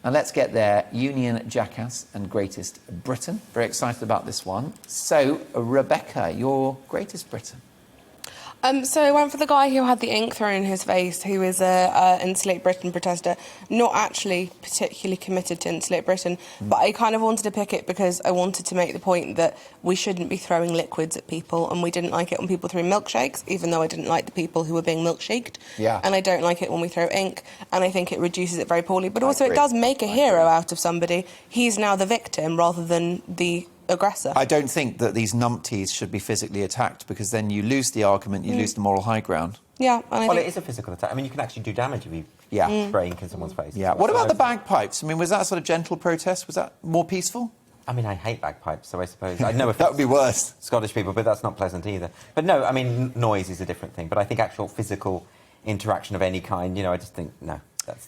And let's get there. Union, Jackass and Greatest Briton. Very excited about this one. So, Rebecca, your Greatest Briton. So I went for the guy who had the ink thrown in his face, who is a Insulate Britain protester, not actually particularly committed to Insulate Britain, but I kind of wanted to pick it because I wanted to make the point that we shouldn't be throwing liquids at people, and we didn't like it when people threw milkshakes, even though I didn't like the people who were being milkshaked. Yeah. And I don't like it when we throw ink, and I think it reduces it very poorly. But also it does make a hero out of somebody. He's now the victim rather than the aggressor. I don't think that these numpties should be physically attacked, because then you lose the argument, you lose the moral high ground. Yeah, and well, it is a physical attack. I mean, you can actually do damage if you spray ink in someone's face. Yeah. What about the bagpipes? I mean, was that sort of gentle protest? Was that more peaceful? I mean, I hate bagpipes, so I suppose... I know if that would be worse. Scottish people, but that's not pleasant either. But no, I mean, noise is a different thing. But I think actual physical interaction of any kind, you know, I just think, no.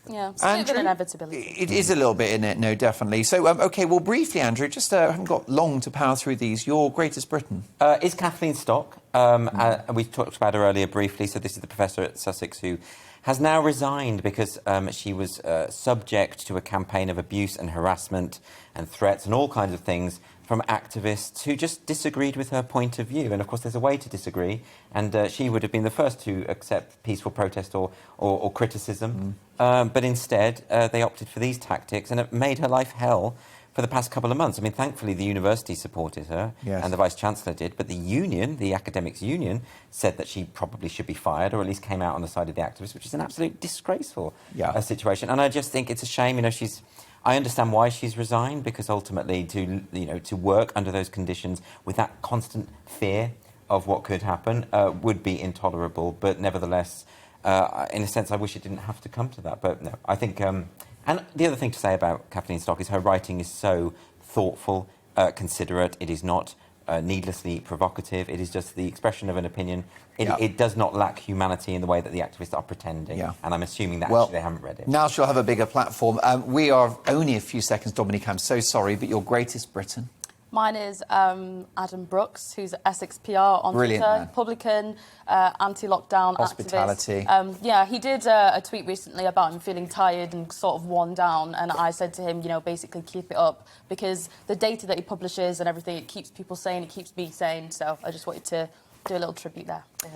Yeah, it's an inevitability. It is a little bit in it, no, definitely. So, OK, well, briefly, Andrew, just haven't got long to power through these. Your Greatest Briton? Is Kathleen Stock. We talked about her earlier briefly. So this is the professor at Sussex who has now resigned because she was subject to a campaign of abuse and harassment and threats and all kinds of things from activists who just disagreed with her point of view. And, of course, there's a way to disagree, and she would have been the first to accept peaceful protest or criticism. But instead, they opted for these tactics, and it made her life hell for the past couple of months. I mean, thankfully, the university supported her, and the Vice-Chancellor did, but the union, the Academics Union, said that she probably should be fired, or at least came out on the side of the activists, which is an absolute disgraceful situation. And I just think it's a shame, you know, I understand why she's resigned, because ultimately to work under those conditions with that constant fear of what could happen would be intolerable. But nevertheless, in a sense, I wish it didn't have to come to that. But no, I think... and the other thing to say about Kathleen Stock is her writing is so thoughtful, considerate. It is not needlessly provocative. It is just the expression of an opinion. It does not lack humanity in the way that the activists are pretending. And I'm assuming that actually they haven't read it. Now she'll have a bigger platform. We are only a few seconds, Dominique. I'm so sorry, but your Greatest Briton? Mine is Adam Brooks, who's Essex PR on Brilliant, Twitter, man. Republican, anti-lockdown Hospitality. activist. Yeah, he did a tweet recently about him feeling tired and sort of worn down, and I said to him, you know, basically keep it up, because the data that he publishes and everything, it keeps people sane, it keeps me sane, so I just wanted to do a little tribute there.